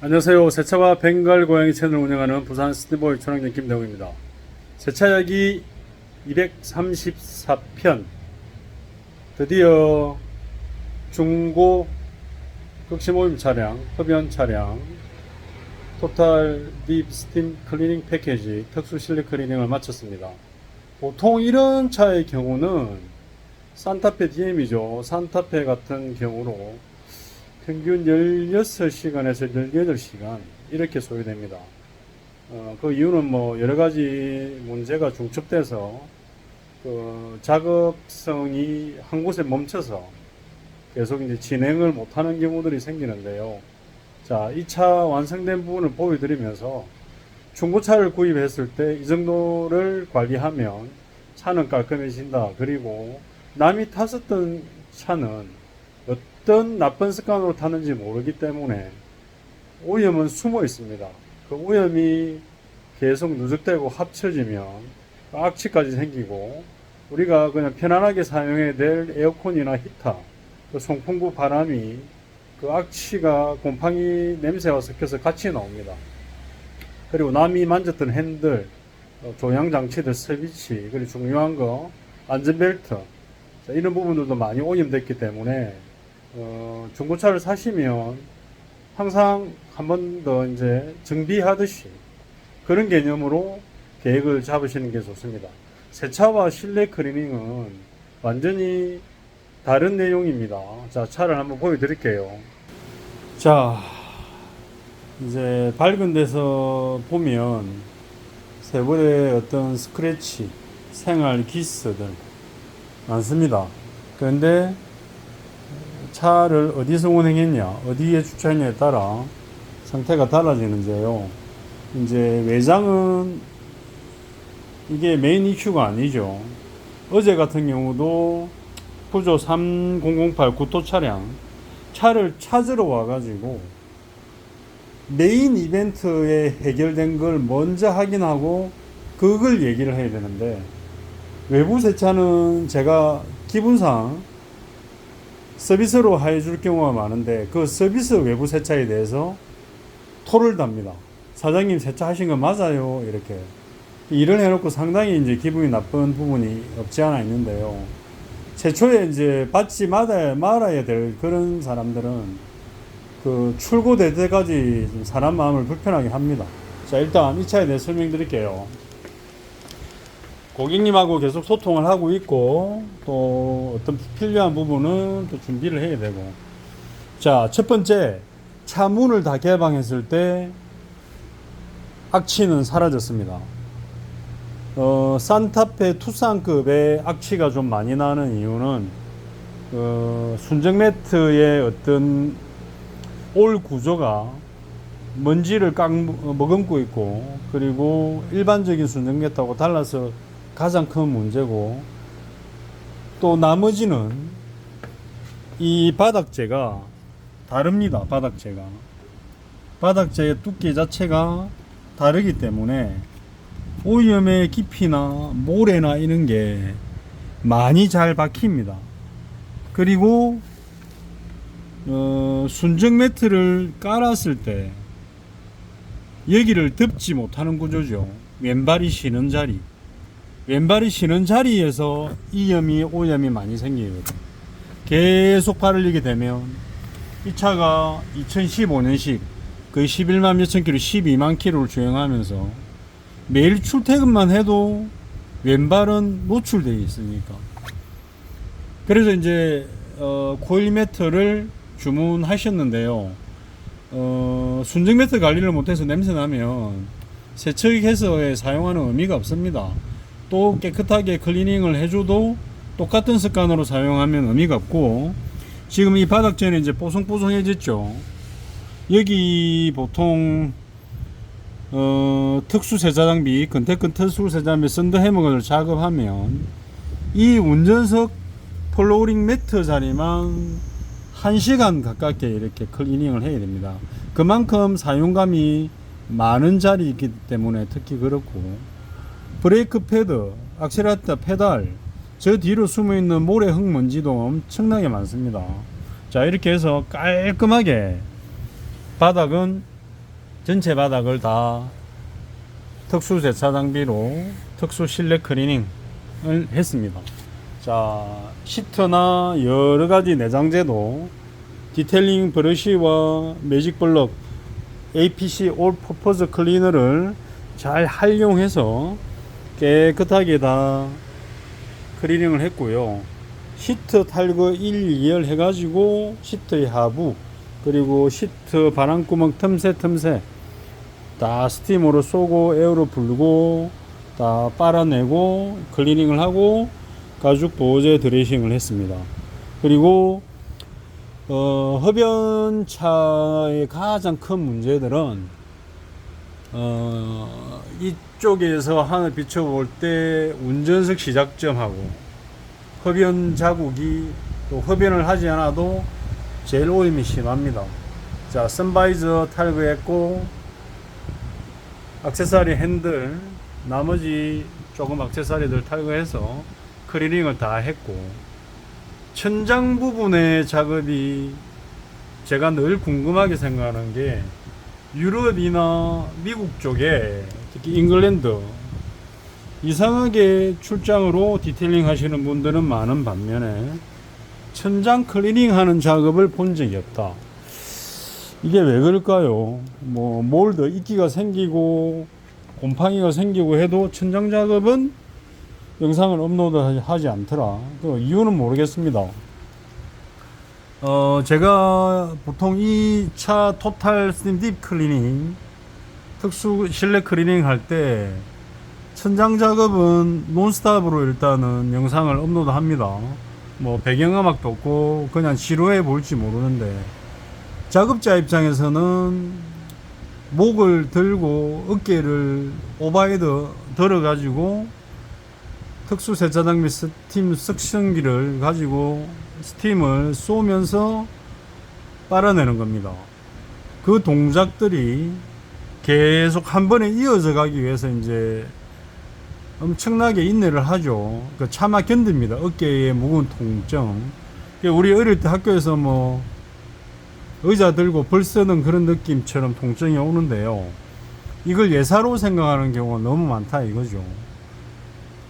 안녕하세요. 세차와 벵갈 고양이 채널을 운영하는 부산 스티보이 촌왕전 김대웅입니다. 세차 이야기 234편. 드디어 중고 극심오염 차량, 흡연 차량, 토탈 딥 스팀 클리닝 패키지 특수 실내 클리닝을 마쳤습니다. 보통 이런 차의 경우는 산타페 DM이죠. 산타페 같은 경우로 평균 16시간에서 18시간 이렇게 소요됩니다. 그 이유는 뭐 여러가지 문제가 중첩돼서 그 작업성이 한 곳에 멈춰서 계속 이제 진행을 못하는 경우들이 생기는데요. 자, 이 차 완성된 부분을 보여드리면서 중고차를 구입했을 때 이 정도를 관리하면 차는 깔끔해진다. 그리고 남이 탔었던 차는 어떤 나쁜 습관으로 탔는지 모르기 때문에 오염은 숨어 있습니다. 그 오염이 계속 누적되고 합쳐지면 악취까지 생기고 우리가 그냥 편안하게 사용해야 될 에어컨이나 히터, 그 송풍구 바람이 그 악취가 곰팡이 냄새와 섞여서 같이 나옵니다. 그리고 남이 만졌던 핸들, 조향장치들 스위치, 그리고 중요한 거 안전벨트, 이런 부분들도 많이 오염됐기 때문에 중고차를 사시면 항상 한 번 더 이제 정비하듯이 그런 개념으로 계획을 잡으시는 게 좋습니다. 세차와 실내 클리닝은 완전히 다른 내용입니다. 자, 차를 한번 보여드릴게요. 자, 이제 밝은 데서 보면 세월의 어떤 스크래치, 생활 기스들 많습니다. 그런데 차를 어디서 운행했냐, 어디에 주차했냐에 따라 상태가 달라지는데요. 이제 외장은 이게 메인 이슈가 아니죠. 어제 같은 경우도 푸조 3008 구토 차를 찾으러 와가지고 메인 이벤트에 해결된 걸 먼저 확인하고 그걸 얘기를 해야 되는데, 외부 세차는 제가 기분상 서비스로 해줄 경우가 많은데 그 서비스 외부 세차에 대해서 토를 답니다. 사장님 세차하신 거 맞아요? 이렇게 일을 해놓고 상당히 이제 기분이 나쁜 부분이 없지 않아 있는데요. 최초에 이제 받지 말아야 될 그런 사람들은 그 출고될 때까지 사람 마음을 불편하게 합니다. 자, 일단 이 차에 대해 설명드릴게요. 고객님하고 계속 소통을 하고 있고 또 어떤 필요한 부분은 또 준비를 해야 되고. 자, 첫 번째, 차 문을 다 개방했을 때 악취는 사라졌습니다. 산타페 투싼급의 악취가 좀 많이 나는 이유는 순정 매트의 어떤 올 구조가 먼지를 머금고 있고, 그리고 일반적인 순정 매트하고 달라서 가장 큰 문제고, 또 나머지는 이 바닥재가 다릅니다. 바닥재의 두께 자체가 다르기 때문에 오염의 깊이나 모래나 이런 게 많이 잘 박힙니다. 그리고 순정 매트를 깔았을 때 여기를 덮지 못하는 구조죠. 왼발이 쉬는 자리에서 오염이 많이 생기거든요. 계속 바르게 되면 이 차가 2015년식 거의 11만 몇천 킬로, 12만 킬로를 주행하면서 매일 출퇴근만 해도 왼발은 노출되어 있으니까. 그래서 이제 코일 매트를 주문하셨는데요. 순정 매트 관리를 못해서 냄새 나면 세척해서 사용하는 의미가 없습니다. 또 깨끗하게 클리닝을 해줘도 똑같은 습관으로 사용하면 의미가 없고, 지금 이 바닥재는 이제 뽀송뽀송해졌죠. 여기 보통 특수 세차 장비, 컨택근 특수 세차 장비 썬더 해머를 작업하면 이 운전석 플로어링 매트 자리만 1시간 가깝게 이렇게 클리닝을 해야 됩니다. 그만큼 사용감이 많은 자리이기 때문에 특히 그렇고, 브레이크 패드, 악셀레이터 페달, 저 뒤로 숨어있는 모래 흙먼지도 엄청나게 많습니다. 자, 이렇게 해서 깔끔하게 바닥은 전체 바닥을 다 특수 세차 장비로 특수 실내 클리닝을 했습니다. 자, 시트나 여러 가지 내장재도 디테일링 브러쉬와 매직 블럭 APC 올 퍼포즈 클리너를 잘 활용해서 깨끗하게 다 클리닝을 했고요. 시트 탈거 1, 2열 해가지고 시트의 하부 그리고 시트 바람구멍 틈새 다 스팀으로 쏘고 에어로 불고 다 빨아내고 클리닝을 하고 가죽 보호제 드레싱을 했습니다. 그리고 흡연차의 가장 큰 문제들은 이쪽에서 하늘 비춰볼 때 운전석 시작점하고 흡연 자국이 또 흡연을 하지 않아도 제일 오염이 심합니다. 자, 선바이저 탈거했고 액세서리 핸들 나머지 조금 액세서리들 탈거해서 클리닝을 다 했고 천장 부분의 작업이 제가 늘 궁금하게 생각하는 게 유럽이나 미국 쪽에 특히 잉글랜드 이상하게 출장으로 디테일링 하시는 분들은 많은 반면에 천장 클리닝 하는 작업을 본 적이 없다. 이게 왜 그럴까요? 뭐 몰드 이끼가 생기고 곰팡이가 생기고 해도 천장 작업은 영상을 업로드 하지 않더라. 그 이유는 모르겠습니다. 제가 보통 이 차 토탈 스팀 딥 클리닝 특수 실내 클리닝 할 때 천장 작업은 논스톱으로 일단은 영상을 업로드 합니다. 뭐 배경음악도 없고 그냥 지루해 볼지 모르는데 작업자 입장에서는 목을 들고 어깨를 오버헤드 들어 가지고 특수 세차장 및 스팀 석션기를 가지고 스팀을 쏘면서 빨아내는 겁니다. 그 동작들이 계속 한 번에 이어져 가기 위해서 이제 엄청나게 인내를 하죠. 그 차마 견딥니다. 어깨에 묵은 통증. 우리 어릴 때 학교에서 뭐 의자 들고 벌 쓰는 그런 느낌처럼 통증이 오는데요. 이걸 예사로 생각하는 경우가 너무 많다 이거죠.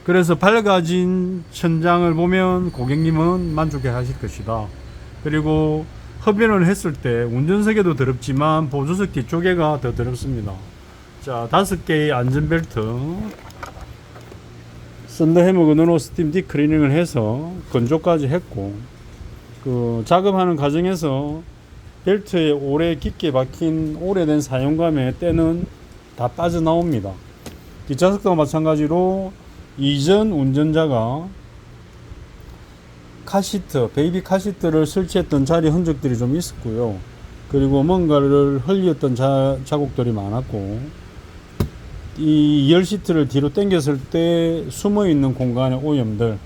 그래서 밝아진 천장을 보면 고객님은 만족해 하실 것이다. 그리고 흡연을 했을 때 운전석에도 더럽지만 보조석 뒤쪽에가 더 더럽습니다. 자, 5개의 안전벨트 썬더해머건으로 스팀 딥 클리닝을 해서 건조까지 했고 그 작업하는 과정에서 벨트에 오래 깊게 박힌 오래된 사용감의 때는 다 빠져나옵니다. 뒷좌석도 마찬가지로 이전 운전자가 카시트, 베이비 카시트를 설치했던 자리 흔적들이 좀 있었고요. 그리고 뭔가를 흘렸던 자국들이 많았고, 이 2열 시트를 뒤로 당겼을 때 숨어 있는 공간의 오염들.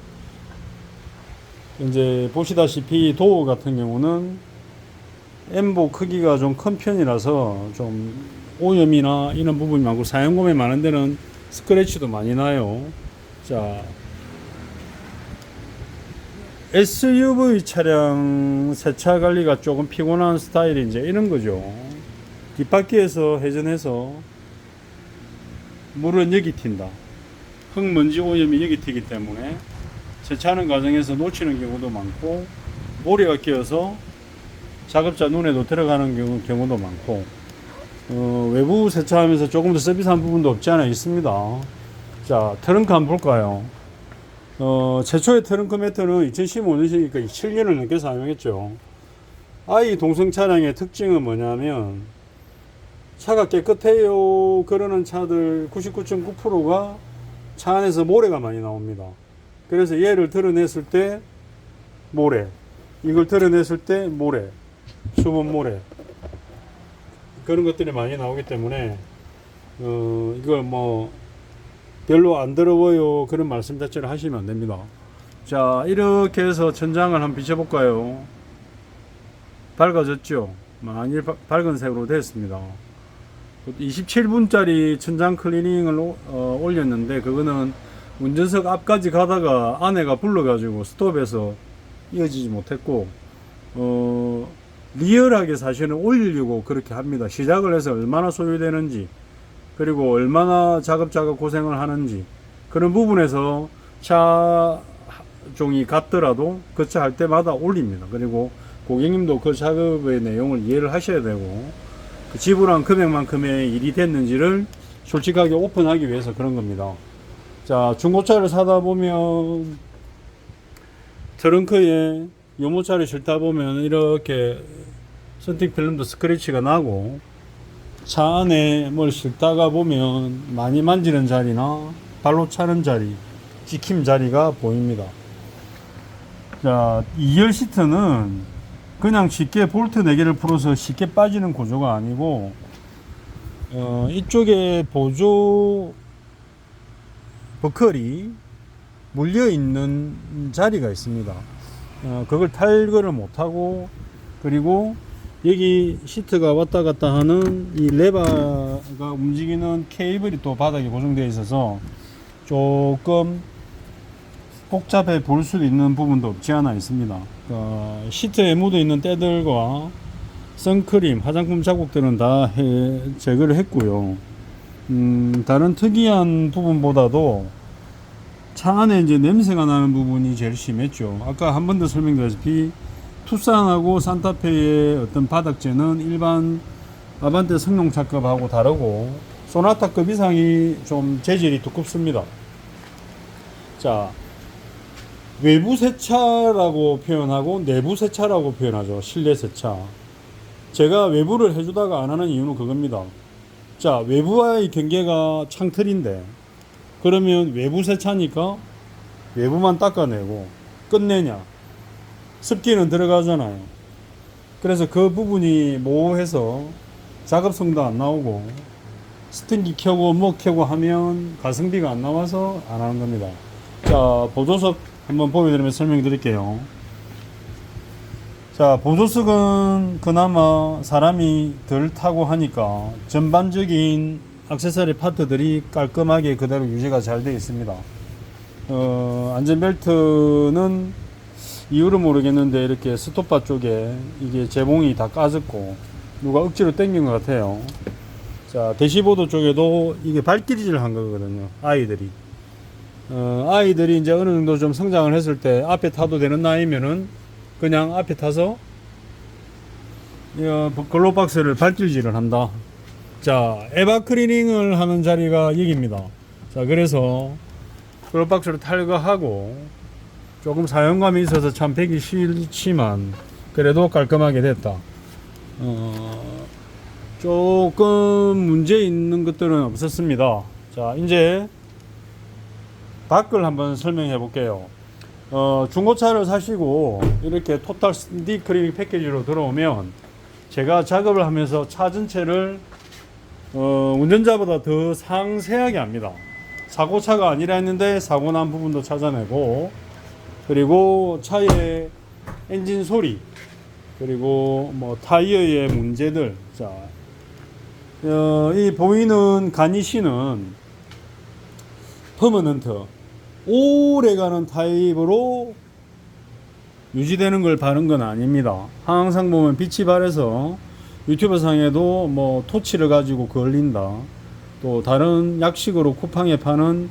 이제 보시다시피 도어 같은 경우는 엠보 크기가 좀 큰 편이라서 좀 오염이나 이런 부분이 많고 사용감이 많은 데는 스크래치도 많이 나요. 자, SUV 차량 세차 관리가 조금 피곤한 스타일이 이제 이런 거죠. 뒷바퀴에서 회전해서 물은 여기 튄다. 흙먼지 오염이 여기 튀기 때문에 세차하는 과정에서 놓치는 경우도 많고 모래가 끼어서 작업자 눈에도 들어가는 경우도 많고 외부 세차하면서 조금 더 서비스한 부분도 없지 않아 있습니다. 자, 트렁크 한번 볼까요? 최초의 트렁크 매트는 2015년이니까 7년을 넘게 사용했죠. i 동성 차량의 특징은 뭐냐면 차가 깨끗해요 그러는 차들 99.9%가 차 안에서 모래가 많이 나옵니다. 그래서 얘를 드러냈을 때 모래, 이걸 드러냈을 때 모래, 수분 모래 그런 것들이 많이 나오기 때문에 이걸 뭐 별로 안 더러워요 그런 말씀 자체를 하시면 안 됩니다. 자, 이렇게 해서 천장을 한번 비춰볼까요? 밝아졌죠? 많이 밝은 색으로 됐습니다. 27분짜리 천장 클리닝을 올렸는데 그거는 운전석 앞까지 가다가 아내가 불러가지고 스톱해서 이어지지 못했고 리얼하게 사실은 올리려고 그렇게 합니다. 시작을 해서 얼마나 소요되는지, 그리고 얼마나 작업자가 고생을 하는지, 그런 부분에서 차종이 같더라도 그 차 할 때마다 올립니다. 그리고 고객님도 그 작업의 내용을 이해를 하셔야 되고, 그 지불한 금액만큼의 일이 됐는지를 솔직하게 오픈하기 위해서 그런 겁니다. 자, 중고차를 사다 보면 트렁크에 유모차를 실다 보면 이렇게 선팅 필름도 스크래치가 나고, 차 안에 뭘 실다가 보면 많이 만지는 자리나 발로 차는 자리, 찍힘 자리가 보입니다. 자, 2열 시트는 그냥 쉽게 볼트 4개를 풀어서 쉽게 빠지는 구조가 아니고, 이쪽에 보조 버클이 물려 있는 자리가 있습니다. 그걸 탈거를 못하고, 그리고 여기 시트가 왔다 갔다 하는 이 레버가 움직이는 케이블이 또 바닥에 고정되어 있어서 조금 복잡해 볼 수 있는 부분도 없지 않아 있습니다. 시트에 묻어 있는 때들과 선크림, 화장품 자국들은 다 제거를 했고요. 다른 특이한 부분보다도 차 안에 이제 냄새가 나는 부분이 제일 심했죠. 아까 한 번 더 설명드렸다시피 투싼하고 산타페의 어떤 바닥재는 일반 아반떼 성능차급하고 다르고 소나타급 이상이 좀 재질이 두껍습니다. 자, 외부 세차라고 표현하고 내부 세차라고 표현하죠. 실내 세차. 제가 외부를 해주다가 안 하는 이유는 그겁니다. 자, 외부와의 경계가 창틀인데, 그러면 외부 세차니까 외부만 닦아내고 끝내냐? 습기는 들어가잖아요. 그래서 그 부분이 모호해서 작업성도 안 나오고, 스팀기 켜고 뭐 켜고 하면 가성비가 안 나와서 안 하는 겁니다. 자, 보조석 한번 보여드리면서 설명드릴게요. 자, 보조석은 그나마 사람이 덜 타고 하니까 전반적인 액세서리 파트들이 깔끔하게 그대로 유지가 잘 되어 있습니다. 안전벨트는 이유를 모르겠는데 이렇게 스톱바 쪽에 이게 제봉이 다 까졌고 누가 억지로 당긴 것 같아요. 자, 대시보드 쪽에도 이게 발길질을 한 거거든요. 아이들이 이제 어느 정도 좀 성장을 했을 때 앞에 타도 되는 나이면은 그냥 앞에 타서 글로박스를 발길질을 한다. 자, 에바 클리닝을 하는 자리가 여기입니다. 자, 그래서 글로박스를 탈거하고 조금 사용감이 있어서 참 배기 싫지만 그래도 깔끔하게 됐다. 조금 문제 있는 것들은 없었습니다. 자, 이제 밖을 한번 설명해 볼게요. 중고차를 사시고 이렇게 토탈 디클리닝 패키지로 들어오면 제가 작업을 하면서 차 전체를 운전자보다 더 상세하게 합니다. 사고차가 아니라 했는데 사고 난 부분도 찾아내고, 그리고 차의 엔진 소리, 그리고 뭐 타이어의 문제들. 자, 이 보이는 가니쉬는 퍼머넌트 오래가는 타입으로 유지되는 걸 바른 건 아닙니다. 항상 보면 빛이 발해서 유튜브 상에도 뭐 토치를 가지고 걸린다, 또 다른 약식으로 쿠팡에 파는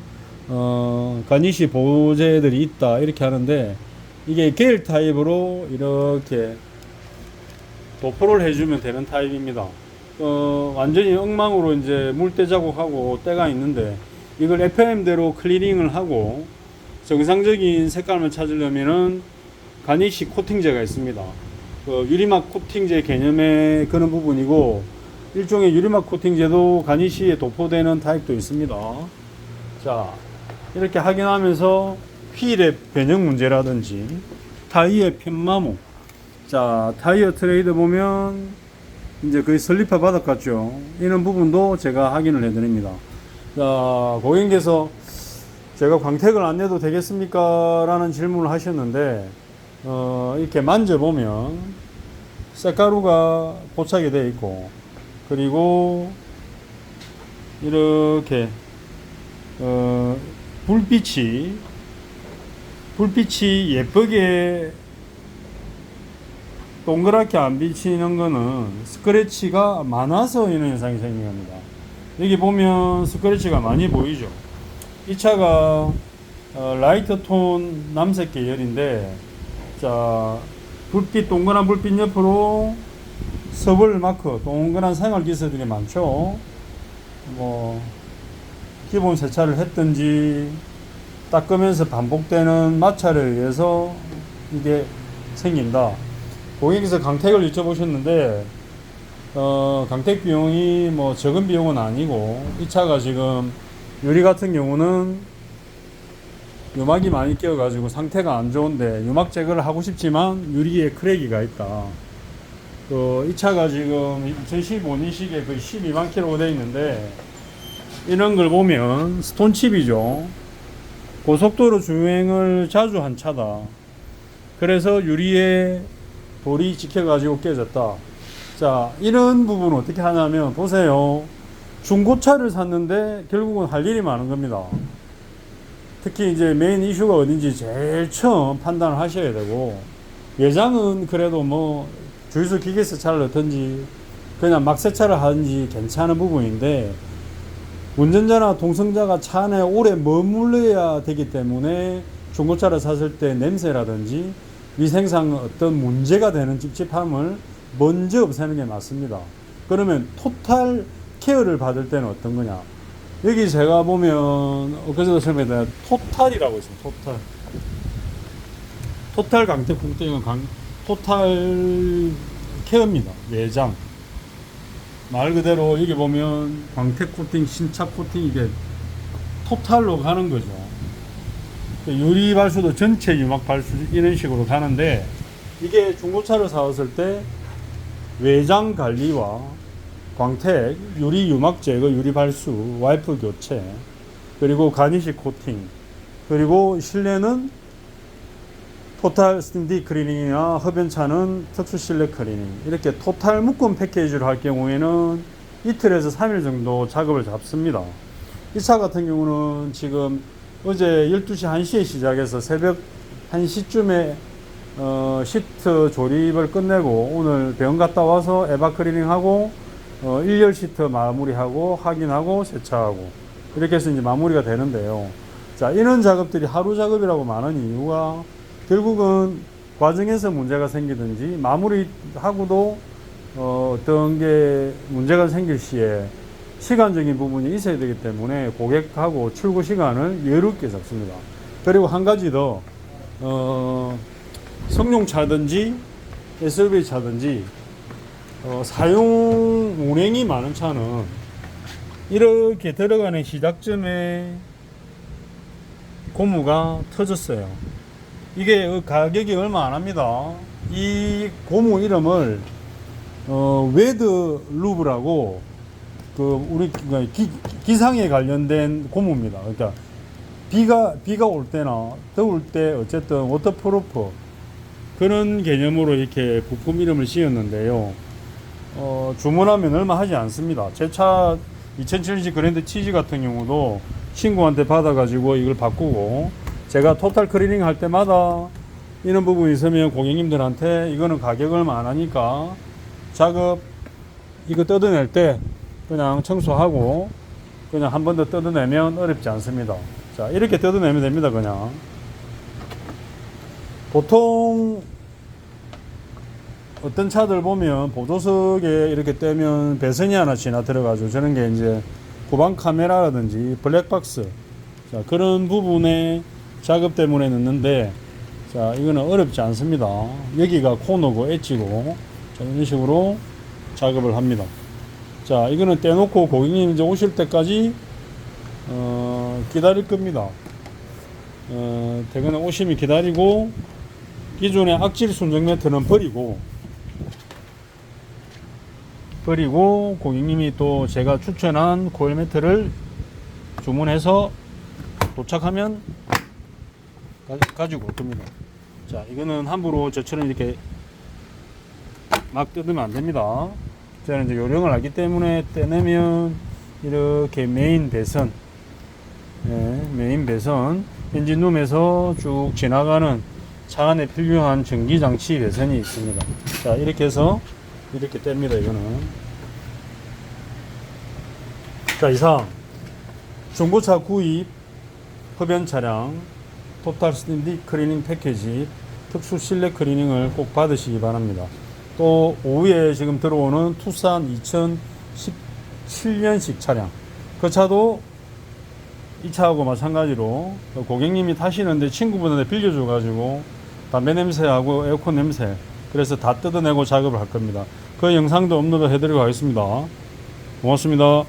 가니쉬 보재들이 있다 이렇게 하는데, 이게 게일 타입으로 이렇게 도포를 해주면 되는 타입입니다. 완전히 엉망으로 이제 물때 자국하고 때가 있는데, 이걸 FM대로 클리닝을 하고 정상적인 색감을 찾으려면은 가니쉬 코팅제가 있습니다. 유리막 코팅제 개념의 그런 부분이고, 일종의 유리막 코팅제도 가니쉬에 도포되는 타입도 있습니다. 자, 이렇게 확인하면서 휠의 변형 문제라든지 타이어의 편마모. 자, 타이어 트레이드 보면 이제 거의 슬리퍼 바닥 같죠. 이런 부분도 제가 확인을 해드립니다. 자, 고객님께서 제가 광택을 안 내도 되겠습니까? 라는 질문을 하셨는데, 이렇게 만져보면 쇳가루가 포착이 되어 있고, 그리고 이렇게 불빛이 예쁘게 동그랗게 안 비치는 거는 스크래치가 많아서 이런 현상이 생긴 겁니다. 여기 보면 스크래치가 많이 보이죠. 이 차가 라이트 톤 남색 계열인데, 자, 불빛, 동그란 불빛 옆으로 서블 마크, 동그란 생활 기스들이 많죠. 뭐 기본 세차를 했든지 닦으면서 반복되는 마찰에 의해서 이게 생긴다. 고객께서 강택을 여쭤보셨는데, 강택 비용이 뭐 적은 비용은 아니고, 이 차가 지금 유리 같은 경우는 유막이 많이 끼어가지고 상태가 안 좋은데 유막 제거를 하고 싶지만 유리에 크랙이가 있다. 이 차가 지금 2015년식에 거의 12만 킬로가 되어 있는데, 이런 걸 보면 스톤칩이죠. 고속도로 주행을 자주 한 차다. 그래서 유리에 돌이 찍혀가지고 깨졌다. 자, 이런 부분 어떻게 하냐면, 보세요. 중고차를 샀는데 결국은 할 일이 많은 겁니다. 특히 이제 메인 이슈가 어딘지 제일 처음 판단을 하셔야 되고, 외장은 그래도 뭐 주유소 기계 세차를 넣든지 그냥 막 세차를 하든지 괜찮은 부분인데, 운전자나 동승자가 차 안에 오래 머물러야 되기 때문에 중고차를 샀을 때 냄새라든지 위생상 어떤 문제가 되는 찝찝함을 먼저 없애는 게 맞습니다. 그러면 토탈 케어를 받을 때는 어떤 거냐? 여기 제가 보면 엊그제도 설명했던 토탈이라고 있습니다. 토탈 강택 콩땡은 토탈 케어입니다. 외장. 말 그대로 여기 보면 광택 코팅, 신착 코팅, 이게 토탈로 가는 거죠. 유리 발수도 전체 유막 발수 이런 식으로 가는데, 이게 중고차를 사왔을 때 외장 관리와 광택, 유리 유막 제거, 유리 발수, 와이프 교체, 그리고 가니시 코팅, 그리고 실내는 토탈 스팀 디클리닝이나 흡연차는 특수 실내 클리닝, 이렇게 토탈 묶음 패키지로 할 경우에는 이틀에서 3일 정도 작업을 잡습니다. 이 차 같은 경우는 지금 어제 12시 1시에 시작해서 새벽 1시쯤에 시트 조립을 끝내고 오늘 병원 갔다 와서 에바 클리닝하고 1열 시트 마무리하고 확인하고 세차하고 이렇게 해서 이제 마무리가 되는데요. 자, 이런 작업들이 하루 작업이라고 말하는 이유가, 결국은 과정에서 문제가 생기든지 마무리하고도 어떤 게 문제가 생길 시에 시간적인 부분이 있어야 되기 때문에 고객하고 출고 시간을 여유롭게 잡습니다. 그리고 한 가지 더, 성룡차든지 SUV 차든지 사용 운행이 많은 차는 이렇게 들어가는 시작점에 고무가 터졌어요. 이게 가격이 얼마 안 합니다. 이 고무 이름을 웨드 루브라고, 우리 기상에 관련된 고무입니다. 그러니까 비가 올 때나 더울 때 어쨌든 워터프루프 그런 개념으로 이렇게 부품 이름을 씌웠는데요. 주문하면 얼마 하지 않습니다. 제 차 2007년 그랜드 치즈 같은 경우도 친구한테 받아가지고 이걸 바꾸고, 제가 토탈 클리닝 할 때마다 이런 부분이 있으면 고객님들한테 이거는 가격 얼마 안 하니까 작업 이거 뜯어낼 때 그냥 청소하고 그냥 한 번 더 뜯어내면 어렵지 않습니다. 자, 이렇게 뜯어내면 됩니다. 그냥 보통 어떤 차들 보면 보조석에 이렇게 떼면 배선이 하나 지나 들어가죠. 저런 게 이제 후방 카메라라든지 블랙박스, 자, 그런 부분에 작업 때문에 넣는데, 자, 이거는 어렵지 않습니다. 여기가 코너고 엣지고, 자, 이런 식으로 작업을 합니다. 자, 이거는 떼놓고 고객님 이제 오실 때까지 기다릴 겁니다. 대근에 오시면 기다리고, 기존의 악질 순정 매트는 버리고 고객님이 또 제가 추천한 코일 매트를 주문해서 도착하면 가지고 올 겁니다. 자, 이거는 함부로 저처럼 이렇게 막 뜯으면 안 됩니다. 저는 이제 요령을 알기 때문에 떼내면 이렇게 메인 배선, 메인 배선 엔진룸에서 쭉 지나가는 차 안에 필요한 전기장치 배선이 있습니다. 자, 이렇게 해서 이렇게 뗍니다. 이거는. 자, 이상 중고차 구입 흡연 차량 토탈 스팀 클리닝 패키지 특수 실내 클리닝을 꼭 받으시기 바랍니다. 또 오후에 지금 들어오는 투싼 2017년식 차량, 그 차도 이 차하고 마찬가지로 고객님이 타시는데 친구분한테 빌려줘 가지고 담배 냄새하고 에어컨 냄새, 그래서 다 뜯어내고 작업을 할 겁니다. 그 영상도 업로드 해드리고 하겠습니다. 고맙습니다.